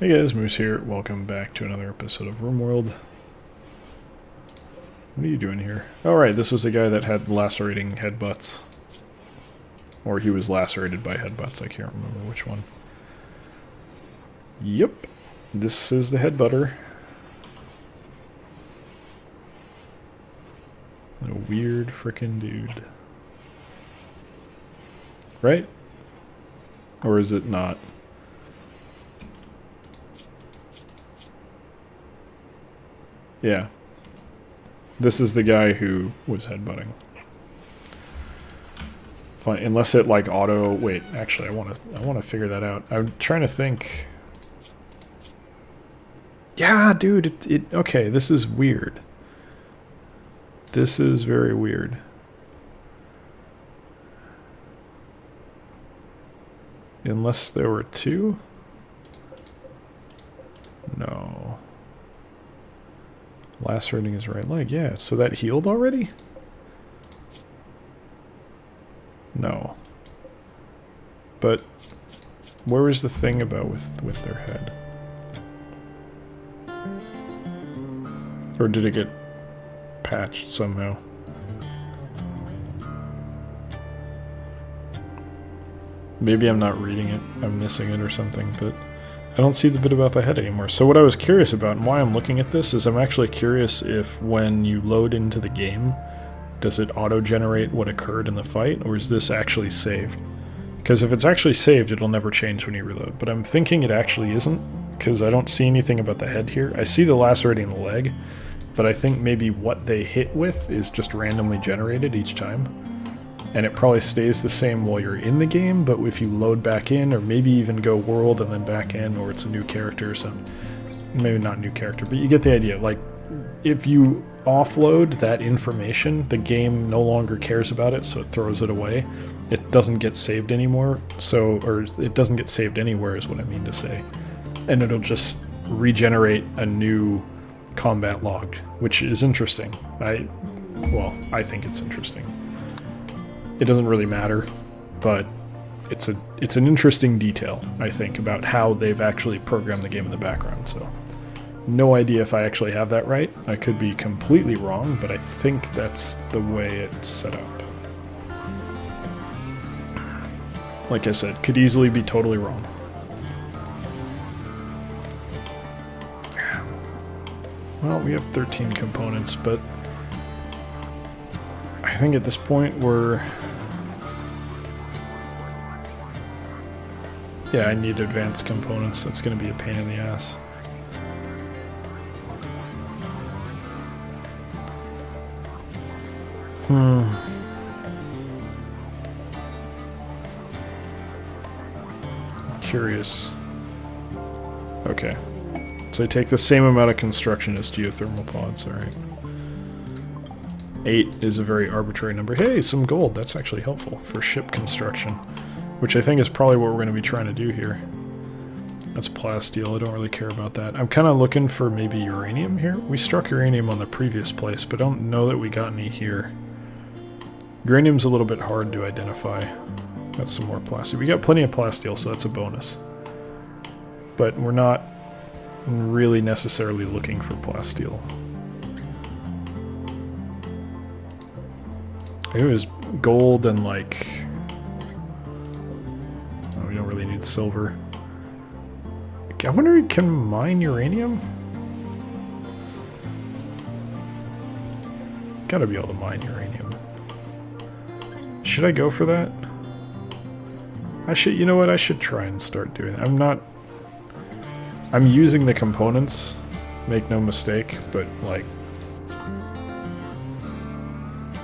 Hey guys, Moose here. Welcome back to another episode of RimWorld. What are you doing here? Oh right, this was the guy that had lacerating headbutts. Or he was lacerated by headbutts, I can't remember which one. Yep, this is the headbutter. A weird frickin' dude. Right? Or is it not? Yeah. This is the guy who was headbutting. Fine, unless it like auto. Wait, actually, I want to figure that out. I'm trying to think. Yeah, dude. Okay. This is weird. This is very weird. Unless there were two. No. Lacerating his right leg. Yeah, so that healed already? No. But where was the thing about with their head? Or did it get patched somehow? Maybe I'm not reading it. I'm missing it or something, but I don't see the bit about the head anymore. So what I was curious about, and why I'm looking at this, is I'm actually curious if when you load into the game, does it auto-generate what occurred in the fight, or is this actually saved? Because if it's actually saved, it'll never change when you reload. But I'm thinking it actually isn't, because I don't see anything about the head here. I see the lacerating the leg, but I think maybe what they hit with is just randomly generated each time. And it probably stays the same while you're in the game, but if you load back in, or maybe even go world and then back in, or it's a new character or something. Maybe not new character, but you get the idea. Like, if you offload that information, the game no longer cares about it, so it throws it away. It doesn't get saved anymore, or it doesn't get saved anywhere is what I mean to say. And it'll just regenerate a new combat log, which is interesting. I think it's interesting. It doesn't really matter, but it's an interesting detail, I think, about how they've actually programmed the game in the background. So, no idea if I actually have that right. I could be completely wrong, but I think that's the way it's set up. Like I said, could easily be totally wrong. Well, we have 13 components, but I think at this point we're... Yeah, I need advanced components. That's going to be a pain in the ass. Curious. Okay. So they take the same amount of construction as geothermal pods, alright. 8 is a very arbitrary number. Hey, some gold. That's actually helpful for ship construction, which I think is probably what we're going to be trying to do here. That's plasteel. I don't really care about that. I'm kind of looking for maybe uranium here. We struck uranium on the previous place, but I don't know that we got any here. Uranium's a little bit hard to identify. That's some more plasteel. We got plenty of plasteel, so that's a bonus. But we're not really necessarily looking for plasteel. It was gold and like... Oh, we don't really need silver. I wonder if we can mine uranium? Gotta be able to mine uranium. Should I go for that? You know what, I should try and start doing it. I'm using the components, make no mistake, but like...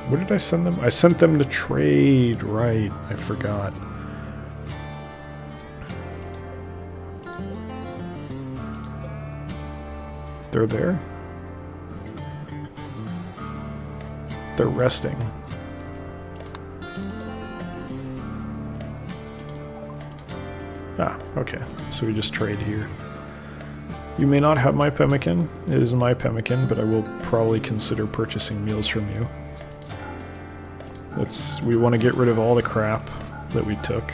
Where did I send them? I sent them to trade, right, I forgot. They're there? They're resting. Ah, okay. So we just trade here. You may not have my pemmican. It is my pemmican, but I will probably consider purchasing meals from you. We want to get rid of all the crap that we took.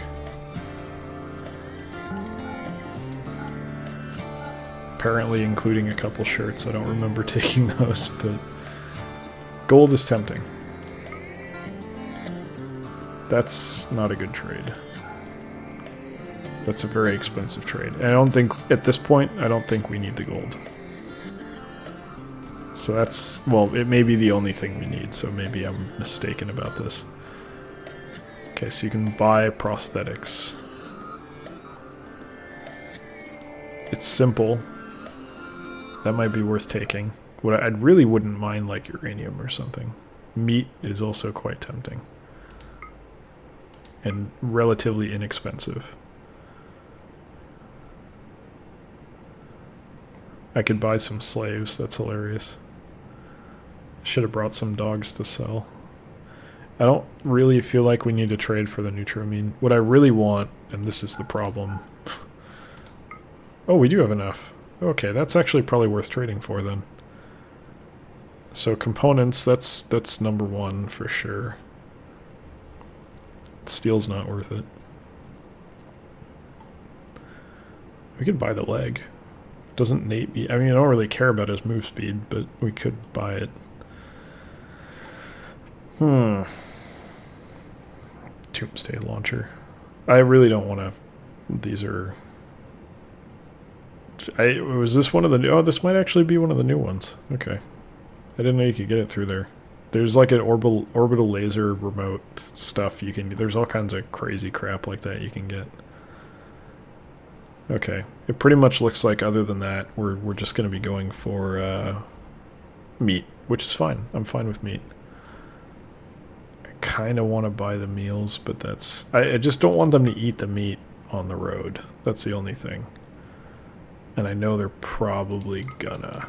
apparently including a couple shirts. I don't remember taking those, but gold is tempting. That's not a good trade. That's a very expensive trade. And I don't think, at this point, I don't think we need the gold. So that's, well, it may be the only thing we need, so maybe I'm mistaken about this. Okay, so you can buy prosthetics. It's simple. That might be worth taking. What I really wouldn't mind, like uranium or something. Meat is also quite tempting. And relatively inexpensive. I could buy some slaves, that's hilarious. Should have brought some dogs to sell. I don't really feel like we need to trade for the Nutramine. What I really want, and this is the problem... Oh, we do have enough. Okay, that's actually probably worth trading for then. So components, that's number one for sure. Steel's not worth it. We could buy the leg. Doesn't Nate... I mean, I don't really care about his move speed, but we could buy it. Tombstone launcher. I really don't want to... These are... was this one of the new... Oh, this might actually be one of the new ones. Okay. I didn't know you could get it through there. There's like an orbital laser remote stuff you can... There's all kinds of crazy crap like that you can get. Okay. It pretty much looks like, other than that, we're just going to be going for meat, which is fine. I'm fine with meat. I kind of want to buy the meals, but that's... I just don't want them to eat the meat on the road. That's the only thing. And I know they're probably gonna.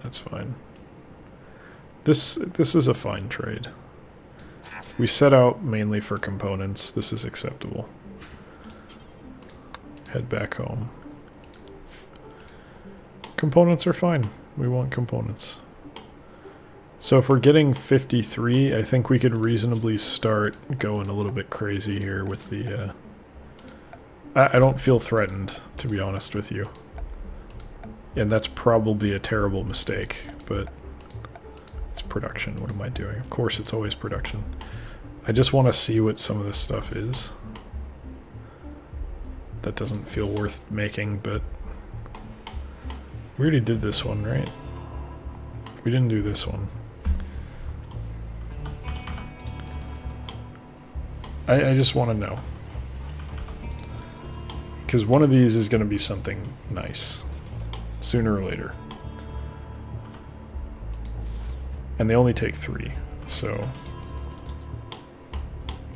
That's fine. This is a fine trade. We set out mainly for components. This is acceptable. Head back home. Components are fine. We want components. So if we're getting 53, I think we could reasonably start going a little bit crazy here with the... I don't feel threatened, to be honest with you. And that's probably a terrible mistake, but it's production. What am I doing? Of course, it's always production. I just want to see what some of this stuff is. That doesn't feel worth making, but... We already did this one, right? We didn't do this one. I just want to know. Because one of these is going to be something nice. Sooner or later. And they only take 3, so...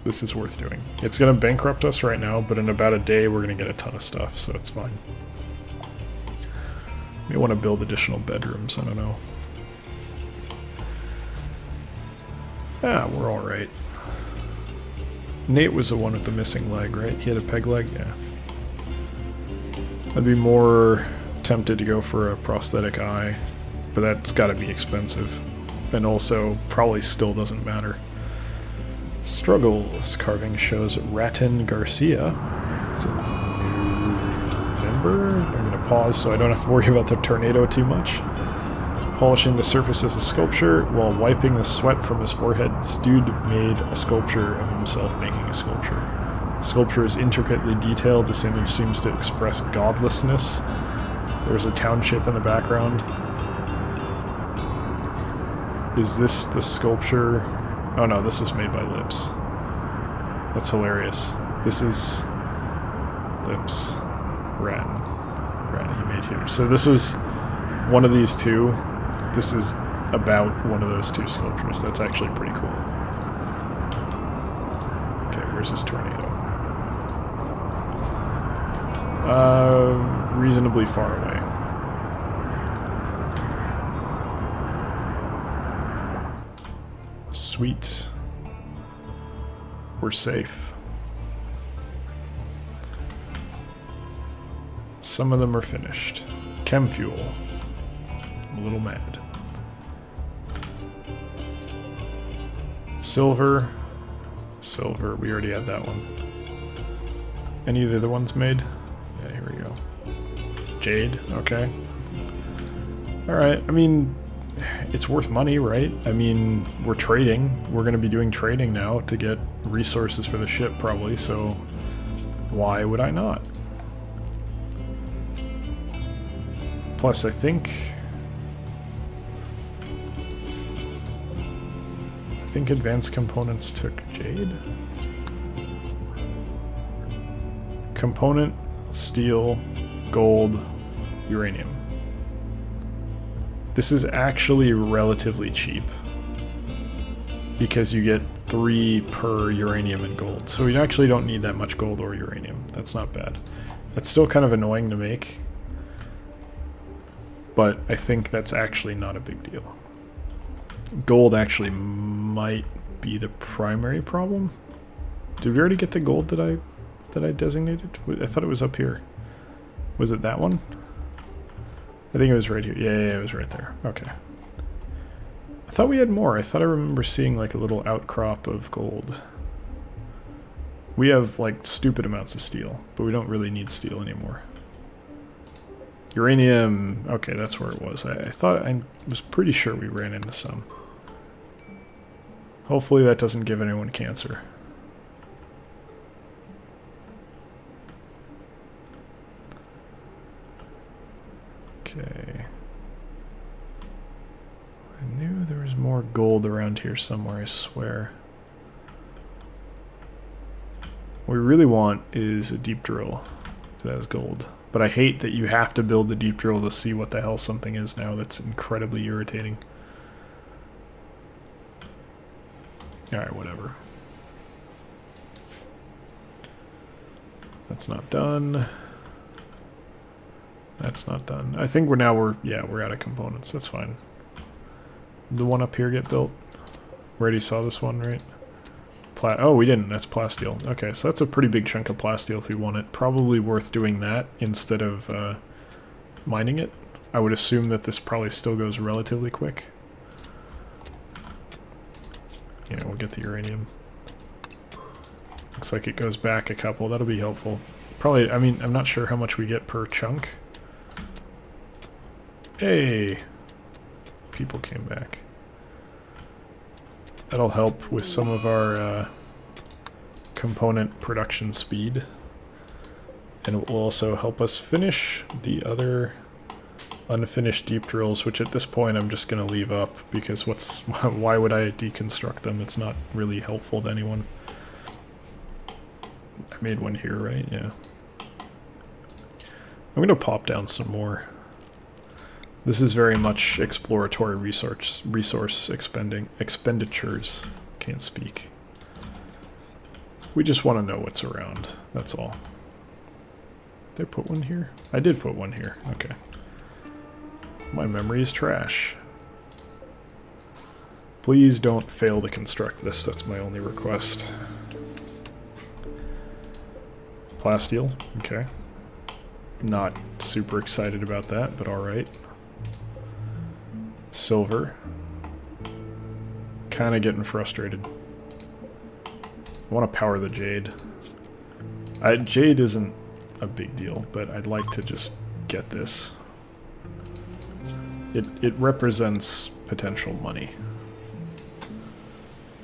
This is worth doing. It's going to bankrupt us right now, but in about a day we're going to get a ton of stuff, so it's fine. May want to build additional bedrooms, I don't know. Ah, we're alright. Nate was the one with the missing leg, right? He had a peg leg? Yeah. I'd be more tempted to go for a prosthetic eye, but that's gotta be expensive. And also, probably still doesn't matter. Struggles carving shows Ratin Garcia. It's a new member. I'm gonna pause so I don't have to worry about the tornado too much. Polishing the surface as a sculpture while wiping the sweat from his forehead, this dude made a sculpture of himself making a sculpture. The sculpture is intricately detailed. This image seems to express godlessness. There's a township in the background. Is this the sculpture? Oh no, this was made by Lips. That's hilarious. This is Lips. Rat, he made here. So this was one of these two. This is about one of those two sculptures. That's actually pretty cool. Okay, where's this tornado? Reasonably far away. Sweet. We're safe. Some of them are finished. Chem fuel. I'm a little mad. Silver, we already had that one. Any of the other ones made? Yeah, here we go. Jade, okay. Alright, I mean, it's worth money, right? I mean, we're trading. We're going to be doing trading now to get resources for the ship, probably, so why would I not? Plus, I think advanced components took Jade. Component, steel, gold, uranium. This is actually relatively cheap because you get 3 per uranium and gold. So we actually don't need that much gold or uranium. That's not bad. That's still kind of annoying to make, but I think that's actually not a big deal. Gold actually might be the primary problem. Did we already get the gold that I designated? I thought it was up here. Was it that one? I think it was right here. Yeah, it was right there. Okay. I thought we had more. I thought I remember seeing like a little outcrop of gold. We have like stupid amounts of steel, but we don't really need steel anymore. Uranium. Okay, that's where it was. I thought I was pretty sure we ran into some. Hopefully that doesn't give anyone cancer. Okay. I knew there was more gold around here somewhere, I swear. What we really want is a deep drill that has gold. But I hate that you have to build the deep drill to see what the hell something is now. That's incredibly irritating. Alright, whatever. That's not done. That's not done. I think we're out of components. That's fine. The one up here get built? We already saw this one, right? Oh, we didn't. That's plasteel. Okay, so that's a pretty big chunk of plasteel if we want it. Probably worth doing that instead of mining it. I would assume that this probably still goes relatively quick. Yeah, we'll get the uranium. Looks like it goes back a couple. That'll be helpful. Probably, I mean, I'm not sure how much we get per chunk. Hey! People came back. That'll help with some of our component production speed. And it will also help us finish the other unfinished deep drills, which at this point I'm just going to leave up because why would I deconstruct them? It's not really helpful to anyone. I made one here, right? Yeah. I'm going to pop down some more. This is very much exploratory resource expenditures. Can't speak. We just want to know what's around. That's all. Did I put one here? I did put one here. Okay. My memory is trash. Please don't fail to construct this. That's my only request. Plasteel. Okay. Not super excited about that, but alright. Silver. Kind of getting frustrated. I want to power the Jade. Jade isn't a big deal, but I'd like to just get this. It represents potential money,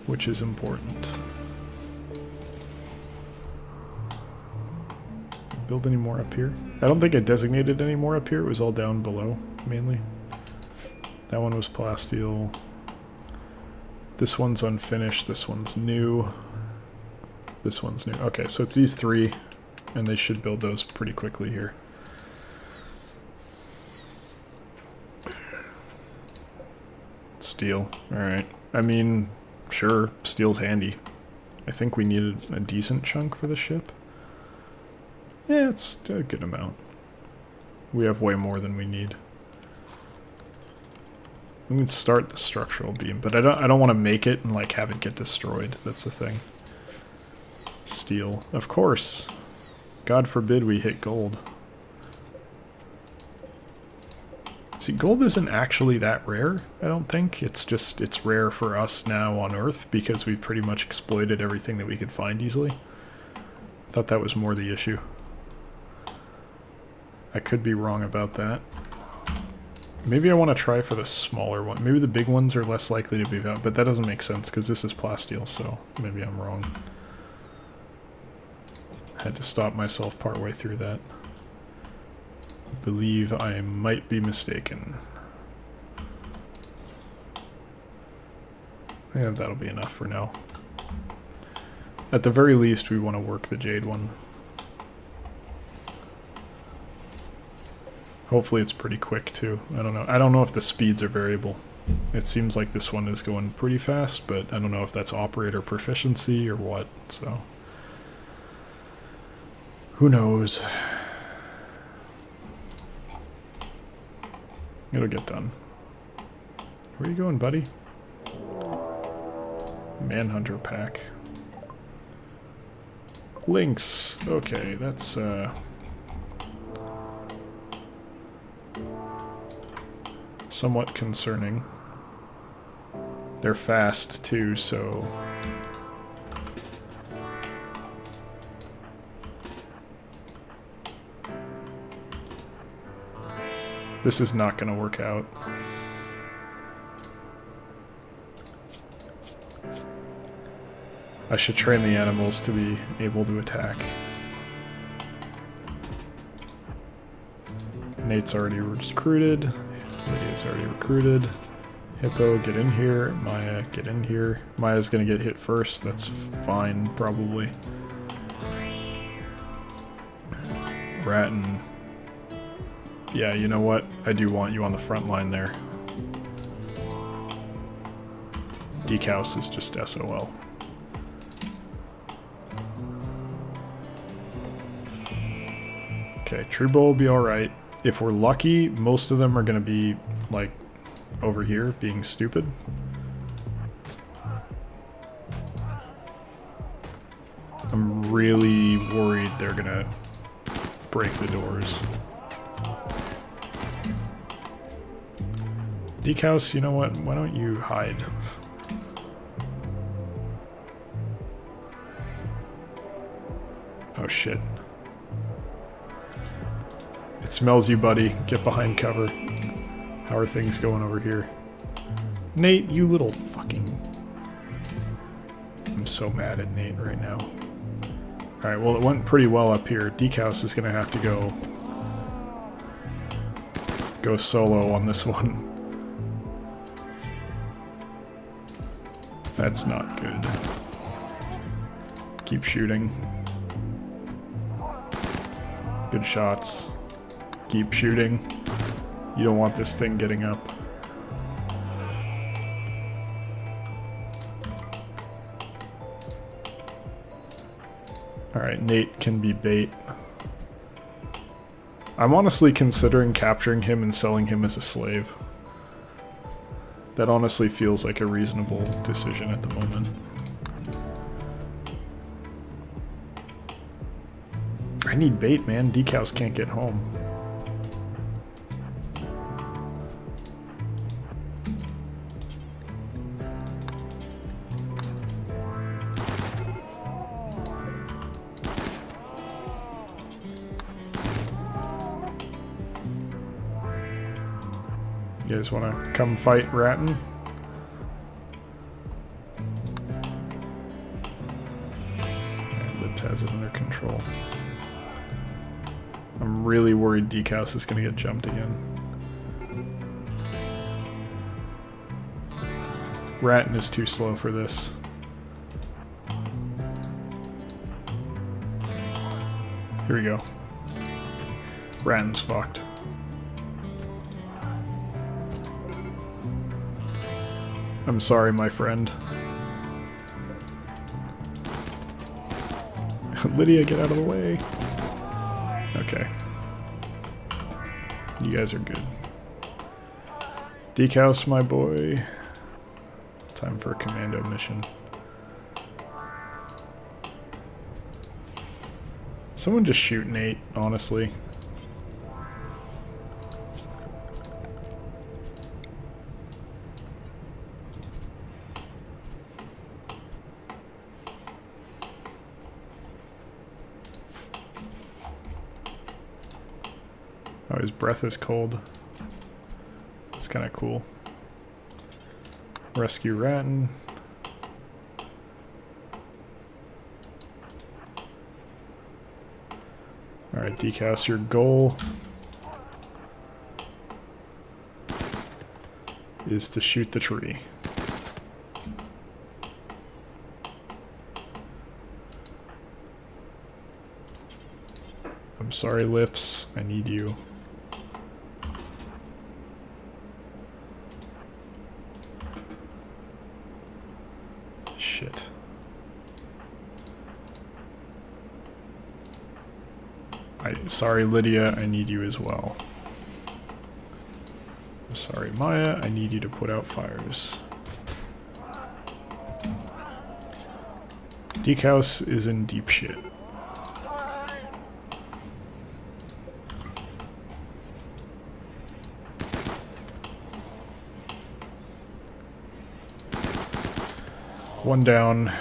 which is important. Build any more up here? I don't think I designated any more up here. It was all down below, mainly. That one was plasteel. This one's unfinished. This one's new. This one's new. Okay, so it's these three, and they should build those pretty quickly here. Steel. Alright. I mean, sure, steel's handy. I think we needed a decent chunk for the ship. Yeah, it's a good amount. We have way more than we need. We can start the structural beam, but I don't want to make it and like have it get destroyed. That's the thing. Steel. Of course. God forbid we hit gold. See, gold isn't actually that rare, I don't think. It's rare for us now on Earth because we pretty much exploited everything that we could find easily. I thought that was more the issue. I could be wrong about that. Maybe I want to try for the smaller one. Maybe the big ones are less likely to be found, but that doesn't make sense because this is plasteel, so maybe I'm wrong. I had to stop myself partway through that. I believe I might be mistaken. Yeah, that'll be enough for now. At the very least, we want to work the jade one. Hopefully it's pretty quick too. I don't know. I don't know if the speeds are variable. It seems like this one is going pretty fast, but I don't know if that's operator proficiency or what, so. Who knows? It'll get done. Where are you going, buddy? Manhunter pack. Lynx. Okay, that's somewhat concerning. They're fast too, so this is not going to work out. I should train the animals to be able to attack. Nate's already recruited. Lydia's already recruited. Hippo, get in here. Maya, get in here. Maya's gonna get hit first. That's fine, probably. Ratton. Yeah, you know what? I do want you on the front line there. Decaus is just SOL. Okay, Tree Bowl will be alright. If we're lucky, most of them are going to be, like, over here, being stupid. I'm really worried they're going to break the doors. Decaus, you know what? Why don't you hide? Oh, shit. It smells you, buddy. Get behind cover. How are things going over here? Nate, you little fucking... I'm so mad at Nate right now. Alright, well it went pretty well up here. Decaus is gonna have to go solo on this one. That's not good. Keep shooting. Good shots. Keep shooting. You don't want this thing getting up. Alright, Nate can be bait. I'm honestly considering capturing him and selling him as a slave. That honestly feels like a reasonable decision at the moment. I need bait, man. Decaus can't get home. You guys want to come fight Ratton? And Lips has it under control. I'm really worried Decaus is going to get jumped again. Ratton is too slow for this. Here we go. Ratton's fucked. I'm sorry, my friend. Lydia, get out of the way. Okay. You guys are good. Decaus, my boy. Time for a commando mission. Someone just shoot Nate, honestly. Oh, his breath is cold. That's kind of cool. Rescue Ratton. Alright, Decals, your goal is to shoot the tree. I'm sorry, Lips. I need you. Shit. Sorry, Lydia. I need you as well. I'm sorry, Maya. I need you to put out fires. Decals is in deep shit. One down.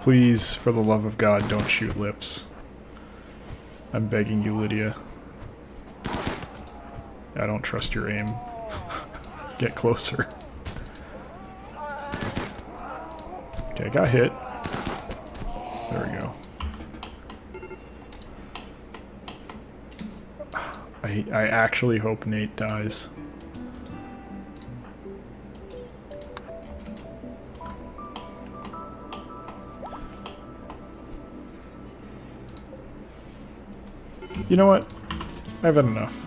Please, for the love of God, don't shoot Lips. I'm begging you, Lydia. I don't trust your aim. Get closer. Okay, I got hit. There we go. I actually hope Nate dies. You know what? I've had enough.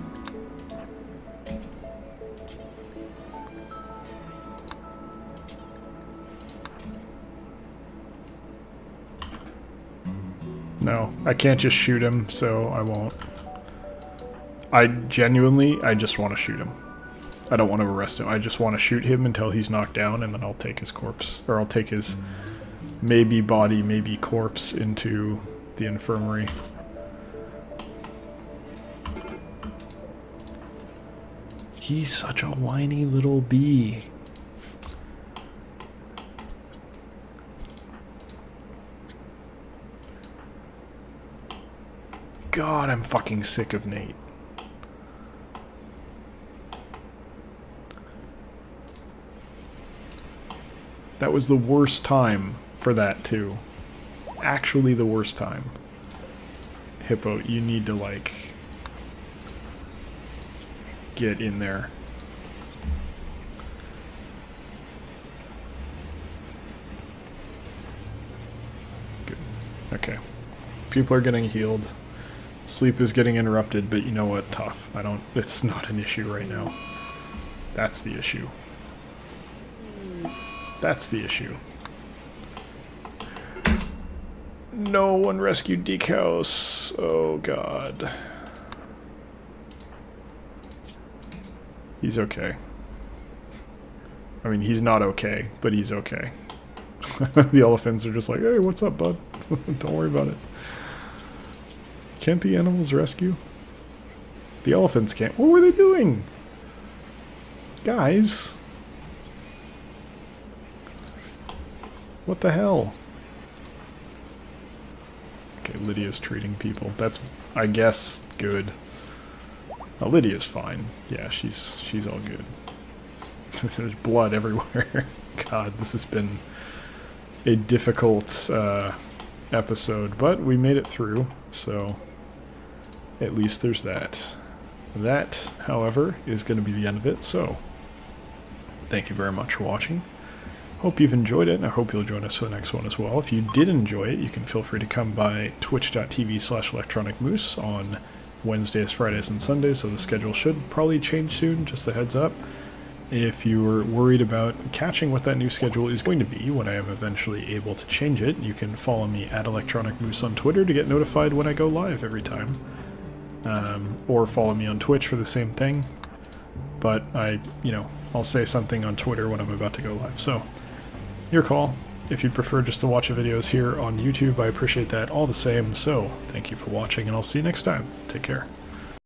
No, I can't just shoot him, so I won't. I just want to shoot him. I don't want to arrest him. I just want to shoot him until he's knocked down, and then I'll take his corpse. Or I'll take his maybe body, maybe corpse into the infirmary. He's such a whiny little bee. God, I'm fucking sick of Nate. That was the worst time for that, too. Actually the worst time. Hippo, you need to, like, get in there. Good. Okay. People are getting healed. Sleep is getting interrupted, but you know what? Tough. It's not an issue right now. That's the issue. That's the issue. No one rescued Decals. Oh god. He's okay. I mean, he's not okay, but he's okay. The elephants are just like, hey, what's up, bud? Don't worry about it. Can't the animals rescue? The elephants can't. What were they doing? Guys. What the hell? Okay, Lydia's treating people. That's, I guess, good. Lydia's fine. Yeah, she's all good. There's blood everywhere. God, this has been a difficult episode, but we made it through, so at least there's that. That, however, is going to be the end of it, so thank you very much for watching. Hope you've enjoyed it, and I hope you'll join us for the next one as well. If you did enjoy it, you can feel free to come by twitch.tv/electronicmoose on Wednesdays, Fridays, and Sundays, so the schedule should probably change soon, just a heads up. If you were worried about catching what that new schedule is going to be when I am eventually able to change it, you can follow me at Electronic Moose on Twitter to get notified when I go live every time. Or follow me on Twitch for the same thing. But I'll say something on Twitter when I'm about to go live. So, your call. If you'd prefer just to watch the videos here on YouTube, I appreciate that all the same. So, thank you for watching, and I'll see you next time. Take care.